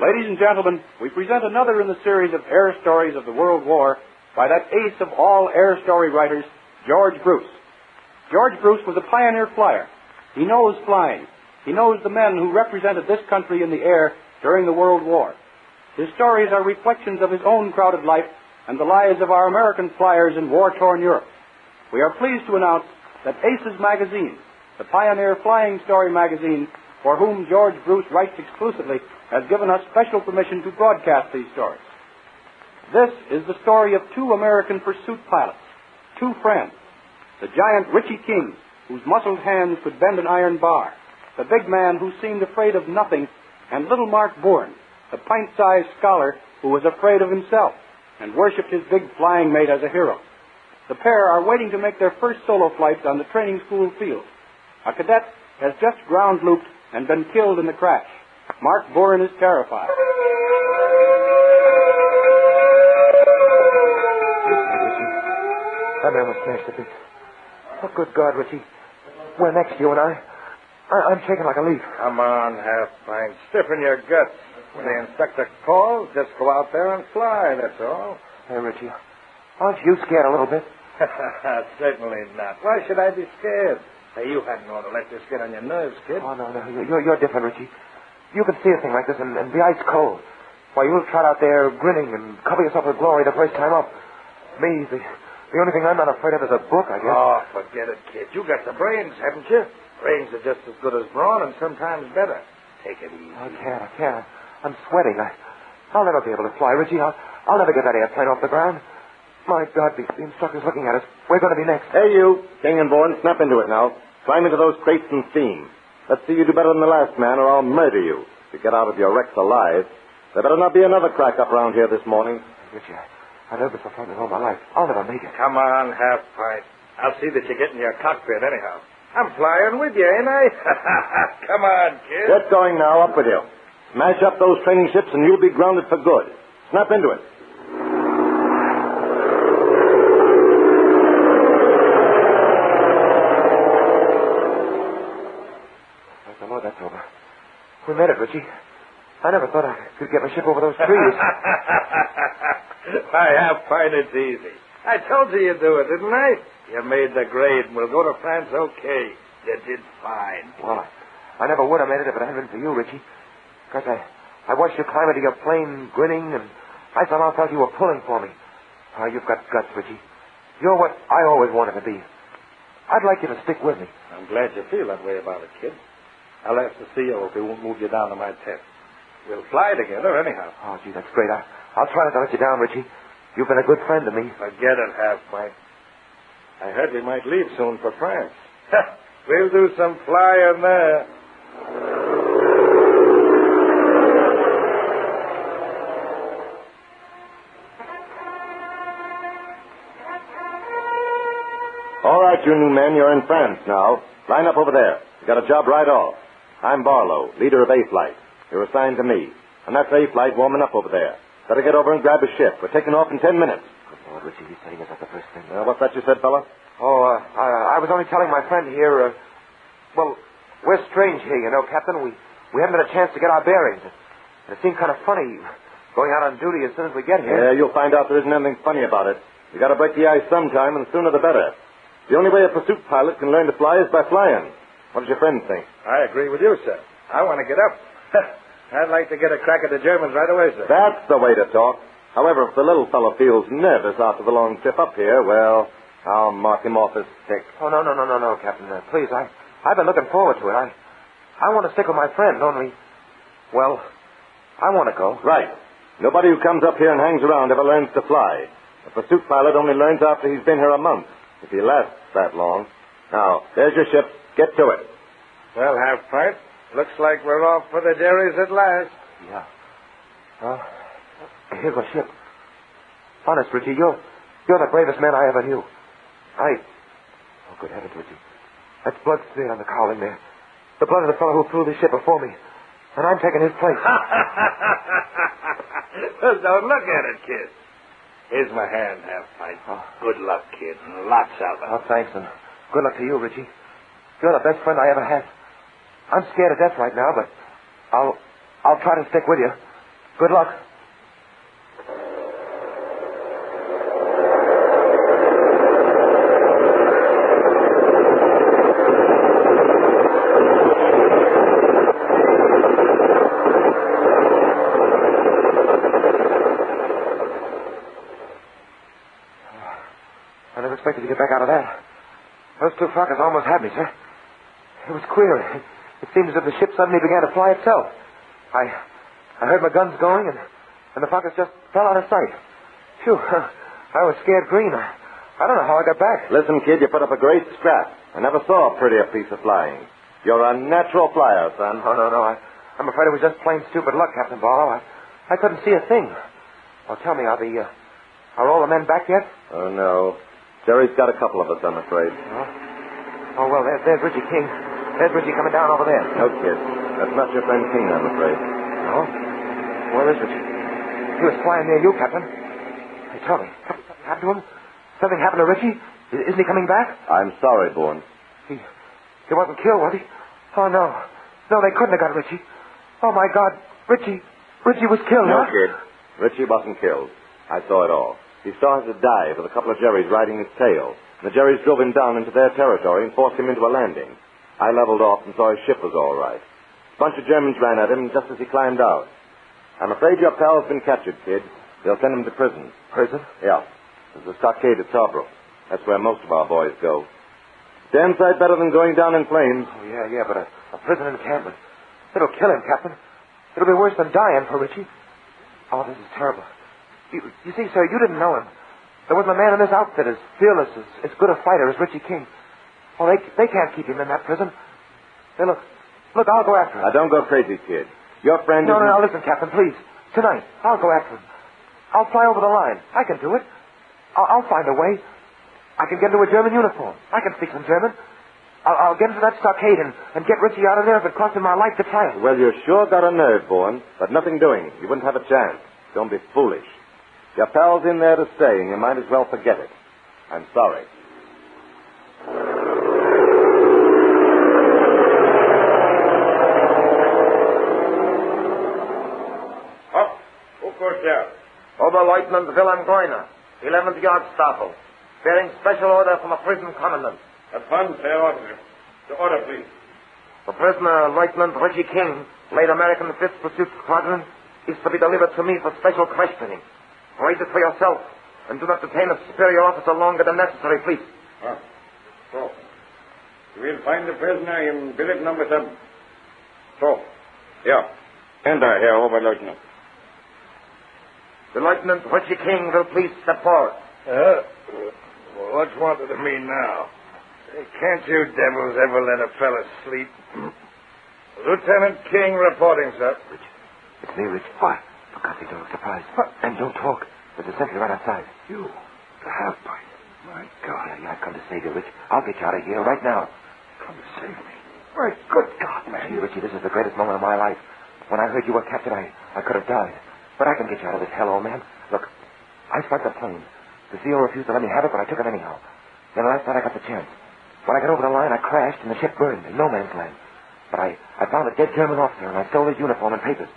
Ladies and gentlemen, we present another in the series of air stories of the World War by that ace of all air story writers, George Bruce. George Bruce was a pioneer flyer. He knows flying. He knows the men who represented this country in the air during the World War. His stories are reflections of his own crowded life and the lives of our American flyers in war-torn Europe. We are pleased to announce that Aces Magazine, the pioneer flying story magazine for whom George Bruce writes exclusively, has given us special permission to broadcast these stories. This is the story of two American pursuit pilots, two friends, the giant Richie King, whose muscled hands could bend an iron bar, the big man who seemed afraid of nothing, and little Mark Bourne, the pint-sized scholar who was afraid of himself and worshipped his big flying mate as a hero. The pair are waiting to make their first solo flights on the training school field. A cadet has just ground looped and been killed in the crash. Mark Bourne is terrified. That man was smashed a bit. Oh, good God, Richie. We're next, you and I'm shaking like a leaf. Come on, Half-Pint. Stiffen your guts. When the inspector calls, just go out there and fly, that's all. Hey, Richie, aren't you scared a little bit? Certainly not. Why should I be scared? Hey, you hadn't ought to let this get on your nerves, kid. Oh, no. You're different, Richie. You can see a thing like this and be ice cold. Why, you'll trot out there grinning and cover yourself with glory the first time up. Me, the only thing I'm not afraid of is a book, I guess. Oh, forget it, kid. You got the brains, haven't you? Brains are just as good as brawn and sometimes better. Take it easy. I can't. I'm sweating. I'll never be able to fly, Richie. I'll never get that airplane off the ground. My God, the instructor's looking at us. We're going to be next. Hey, you. King and Bourne, snap into it now. Climb into those crates and steam. Let's see you do better than the last man, or I'll murder you. To get out of your wrecks alive. There better not be another crack up around here this morning. Richie, I know this will find all my life. I'll never make it. Come on, Half-Pint. I'll see that you get in your cockpit anyhow. I'm flying with you, ain't I? Come on, kid. Get going now. Up with you. Smash up those training ships and you'll be grounded for good. Snap into it. Thank the Lord, that's over. We made it, Richie. I never thought I could get my ship over those trees. Why, Half-Pint, it's easy. I told you you'd do it, didn't I? You made the grade, and we'll go to France okay. You did fine. Well, I never would have made it if it hadn't been for you, Richie. Because I watched you climb into your plane, grinning, and I somehow felt you were pulling for me. Oh, you've got guts, Richie. You're what I always wanted to be. I'd like you to stick with me. I'm glad you feel that way about it, kid. I'll ask the CEO if he won't move you down to my tent. We'll fly together anyhow. Oh, gee, that's great. I'll try not to let you down, Richie. You've been a good friend to me. Forget it, Half-Pint. I heard we might leave soon for France. We'll do some flying there. All right, you new men, you're in France now. Line up over there. You got a job right off. I'm Barlow, leader of A-Flight. You're assigned to me. And that's A-Flight warming up over there. Better get over and grab a ship. We're taking off in 10 minutes. Good Lord, Richie, he's saying is that the first thing. What's that you said, fella? Oh, I was only telling my friend here, well, we're strange here, you know, Captain. We haven't had a chance to get our bearings. It seemed kind of funny going out on duty as soon as we get here. Yeah, you'll find out there isn't anything funny about it. You got to break the ice sometime, and the sooner the better. The only way a pursuit pilot can learn to fly is by flying. What does your friend think? I agree with you, sir. I want to get up. I'd like to get a crack at the Germans right away, sir. That's the way to talk. However, if the little fellow feels nervous after the long trip up here, well, I'll mark him off as sick. Oh, no, Captain. Please, I've been looking forward to it. I want to stick with my friend, only, well, I want to go. Right. Nobody who comes up here and hangs around ever learns to fly. A pursuit pilot only learns after he's been here a month, if he lasts that long. Now, there's your ship. Get to it. Well, Half-Pint, looks like we're off for the Jerry's at last. Yeah. Well, here's my ship. Honest, Richie, you're the bravest man I ever knew. Oh, good heavens, Richie. That's blood smeared on the cowling there. The blood of the fellow who flew this ship before me. And I'm taking his place. Well, don't look at it, kid. Here's my hand, Half-Pint. Oh. Good luck, kid, and lots of it. Oh, thanks, and good luck to you, Richie. You're the best friend I ever had. I'm scared to death right now, but I'll try to stick with you. Good luck. I never expected to get back out of that. Those two fuckers almost had me, sir. It was queer. It seemed as if the ship suddenly began to fly itself. I heard my guns going, and the fuckers just fell out of sight. Phew, I was scared green. I don't know how I got back. Listen, kid, you put up a great scrap. I never saw a prettier piece of flying. You're a natural flyer, son. No. I'm afraid it was just plain stupid luck, Captain Barlow. I couldn't see a thing. Well, tell me, are all the men back yet? Oh, no. Jerry's got a couple of us, I'm afraid. Oh, well, there's Richie King. There's Richie coming down over there. No, kid. That's not your friend King, I'm afraid. No? Where is Richie? He was flying near you, Captain. Hey, tell me, something happened to him? Something happened to Richie? Isn't he coming back? I'm sorry, Bourne. He wasn't killed, was he? Oh, no. No, they couldn't have got Richie. Oh, my God. Richie was killed, No, huh? kid. Richie wasn't killed. I saw it all. He started to dive with a couple of Jerrys riding his tail. And the Jerrys drove him down into their territory and forced him into a landing. I leveled off and saw his ship was all right. A bunch of Germans ran at him just as he climbed out. I'm afraid your pal's been captured, kid. They'll send him to prison. Prison? Yeah. There's a stockade at Tobruk. That's where most of our boys go. Damn sight better than going down in flames. Oh, yeah, but a prison encampment. It'll kill him, Captain. It'll be worse than dying for Richie. Oh, this is terrible. You see, sir, you didn't know him. There wasn't a man in this outfit as fearless, as good a fighter as Richie King. Oh, they can't keep him in that prison. Hey, look, I'll go after him. Now, don't go crazy, kid. Your friend No, listen, Captain, please. Tonight, I'll go after him. I'll fly over the line. I can do it. I'll find a way. I can get into a German uniform. I can speak some German. I'll get into that stockade and get Richie out of there if it costs him my life to try it. Well, you sure got a nerve, Bourne, but nothing doing. You wouldn't have a chance. Don't be foolish. Your pal's in there to stay, and you might as well forget it. I'm sorry. Oberleutnant Wilhelm Goiner, 11th Yard Staffel, bearing special order from a prison commandant. Advance, Herr Officer. The order, please. The prisoner, Lieutenant Richie King, late American 5th Pursuit Squadron, is to be delivered to me for special questioning. Read it for yourself, and do not detain a superior officer longer than necessary, please. So. You will find the prisoner in billet number 7. So. Yeah. Enter, Herr Oberleutnant. The Lieutenant Richie King will please step forward. What's wanted of me now? Can't you devils ever let a fella sleep? Lieutenant King reporting, sir. It's me, Rich. Why? For God's sake, don't look surprised. And don't talk. There's a sentry right outside. You, the half-pint. My God. Yeah, I've come to save you, Rich. I'll get you out of here right now. Come to save me? My good God, man. See, Richie, this is the greatest moment of my life. When I heard you were captured, I could have died. But I can get you out of this hell, old man. Look, I spiked the plane. The CO refused to let me have it, but I took it anyhow. Then last night I got the chance. When I got over the line, I crashed, and the ship burned in no man's land. But I found a dead German officer, and I stole his uniform and papers.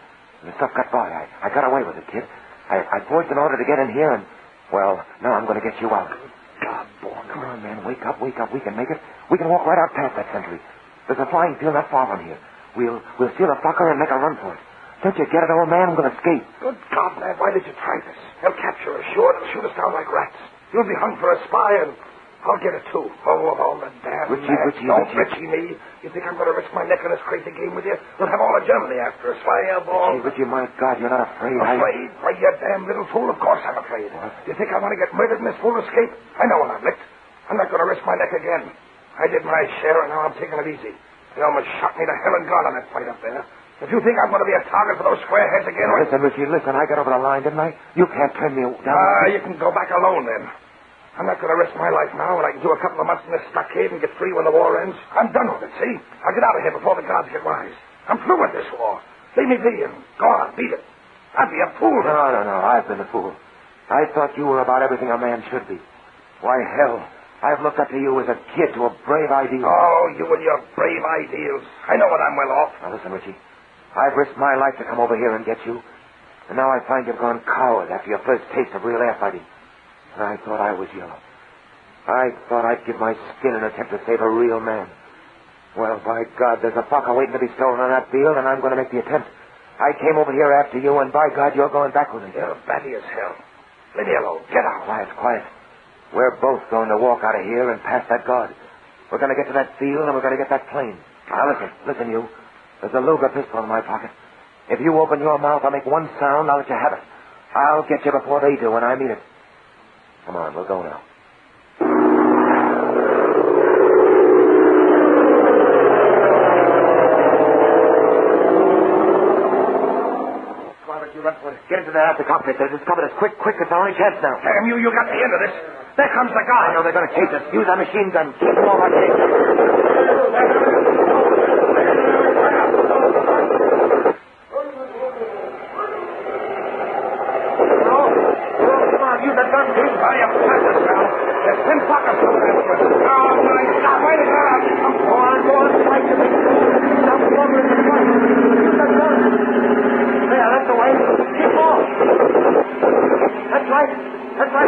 And the stuff got by. I got away with it, kid. I forged an order to get in here, and, well, now I'm going to get you out. God, boy. Come on, man. Wake up. We can make it. We can walk right out past that sentry. There's a flying field not far from here. We'll steal a Fokker and make a run for it. Don't you get it, old man? I'm going to escape. Good God, man, why did you try this? They'll capture us, sure. They'll shoot us down like rats. You'll be hung for a spy, and I'll get it, too. Oh, of all the damn Richie me. You think I'm going to risk my neck in this crazy game with you? We'll have all of Germany after us. Why, Richie, my God, you're not afraid. Afraid? Why, you damn little fool. Of course I'm afraid. What? You think I want to get murdered in this fool escape? I know when I'm licked. I'm not going to risk my neck again. I did my share, and now I'm taking it easy. They almost shot me to hell and gone on that fight up there. If you think I'm going to be a target for those squareheads again... Listen, Richie, listen. I got over the line, didn't I? You can't turn me down. You can go back alone, then. I'm not going to risk my life now when I can do a couple of months in this stockade and get free when the war ends. I'm done with it, see? I'll get out of here before the gods get wise. I'm through with this war. Leave me be and go on, beat it. I'd be a fool. No. I've been a fool. I thought you were about everything a man should be. Why, hell, I've looked up to you as a kid to a brave ideal. Oh, you and your brave ideals. I know when I'm well off. Now, listen, Richie. I've risked my life to come over here and get you. And now I find you've gone coward after your first taste of real air fighting. And I thought I was yellow. I thought I'd give my skin an attempt to save a real man. Well, by God, there's a Fokker waiting to be stolen on that field, and I'm going to make the attempt. I came over here after you, and by God, you're going back with me. You're batty as hell. Leave me alone. Get out. Quiet. We're both going to walk out of here and past that guard. We're going to get to that field, and we're going to get that plane. Now, listen, you. There's a Luger pistol in my pocket. If you open your mouth, I'll make one sound, I'll let you have it. I'll get you before they do, and I mean it. Come on, we'll go now. run for it. Get into the after cockpit. There's cover us. Quick, quick. It's our only chance now. Damn you got the end of this. There comes the guy. I know they're going to chase us. Use our machine gun. Keep them all like they Use that gun, please. Hurry up, fast, pal. There's 10 pockets to transfer. Oh, my God. Wait a minute. Go on. Fight to me. Stop longer in the fight. Use that gun. There, that's the way. Keep off. That's right.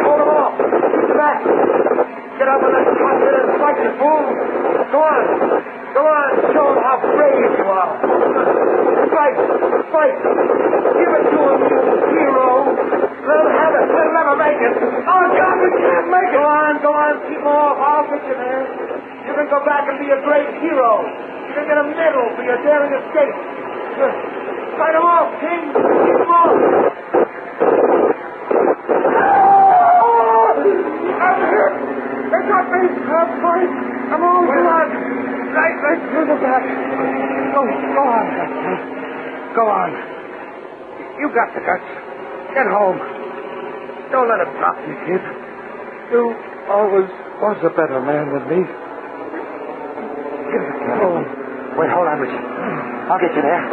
Hold them off. Keep back. Get up in that cockpit and fight, you fool. Go on. Show them how brave you are. Fight. Give it to them, you hero. Let them have it. They'll never make it. Oh, God, we can't make it. Go on. Keep off. I'll get you there. You can go back and be a great hero. You can get a medal for your daring escape. Fight them off, King. Keep them off. I'm hurt. They got me. I'm sorry. I'm all blood. Right through the back. Go on, Doctor. Go on. You got the guts. Get home. Don't let him drop you, kid. You always was a better man than me. Give it a go. Wait, hold on, Richie. I'll get you there.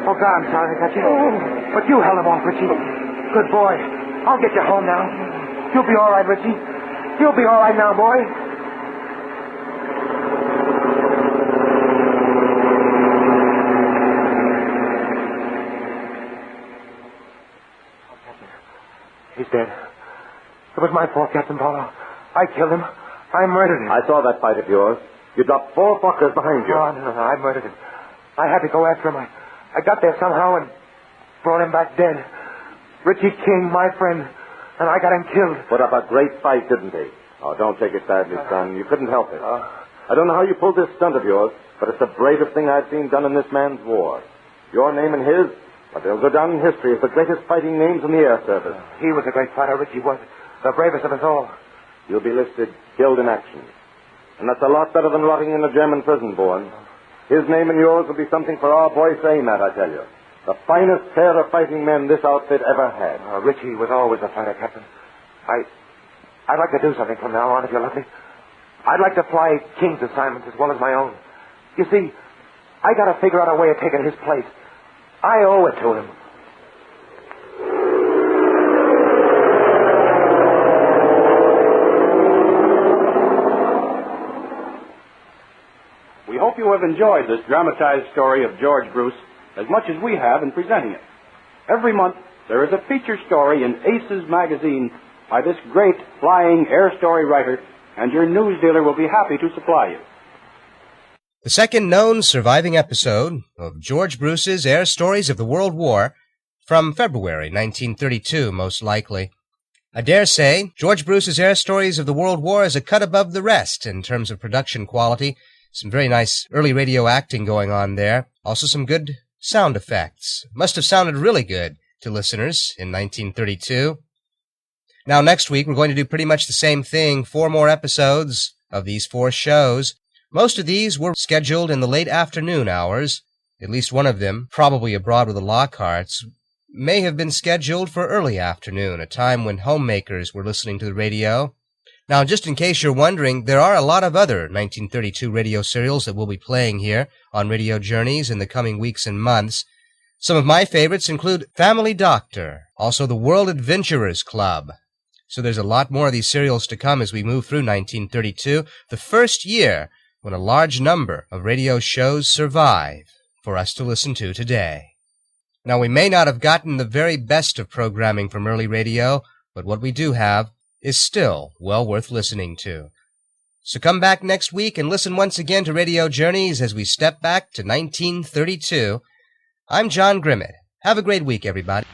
Oh, God, I'm sorry I got you. But you held him off, Richie. Good boy. I'll get you home now. You'll be all right, Richie. You'll be all right now, boy. He's dead. It was my fault, Captain Barlow. I killed him. I murdered him. I saw that fight of yours. You dropped 4 fuckers behind you. Oh, no. I murdered him. I had to go after him. I got there somehow and brought him back dead. Richie King, my friend. And I got him killed. Put up a great fight, didn't he? Oh, don't take it badly, son. You couldn't help it. I don't know how you pulled this stunt of yours, but it's the bravest thing I've seen done in this man's war. Your name and his, but they'll go down in history as the greatest fighting names in the air service. He was a great fighter, Richie was. The bravest of us all. You'll be listed killed in action. And that's a lot better than rotting in a German prison, Bourne. His name and yours will be something for our boys to aim at, I tell you. The finest pair of fighting men this outfit ever had. Richie was always a fighter, Captain. I'd like to do something from now on, if you'll let me. I'd like to fly King's assignments as well as my own. You see, I got to figure out a way of taking his place. I owe it to him. We hope you have enjoyed this dramatized story of George Bruce as much as we have in presenting it. Every month, there is a feature story in Aces magazine by this great flying air story writer, and your news dealer will be happy to supply you. The second known surviving episode of George Bruce's Air Stories of the World War, from February 1932, most likely. I dare say George Bruce's Air Stories of the World War is a cut above the rest in terms of production quality. Some very nice early radio acting going on there. Also some good sound effects. Must have sounded really good to listeners in 1932. Now, next week, we're going to do pretty much the same thing. 4 more episodes of these 4 shows. Most of these were scheduled in the late afternoon hours. At least one of them, probably abroad with the Lockharts, may have been scheduled for early afternoon, a time when homemakers were listening to the radio. Now, just in case you're wondering, there are a lot of other 1932 radio serials that we'll be playing here on Radio Journeys in the coming weeks and months. Some of my favorites include Family Doctor, also the World Adventurers Club. So there's a lot more of these serials to come as we move through 1932, the first year when a large number of radio shows survive for us to listen to today. Now, we may not have gotten the very best of programming from early radio, but what we do have is still well worth listening to. So come back next week and listen once again to Radio Journeys as we step back to 1932. I'm John Grimmett. Have a great week, everybody.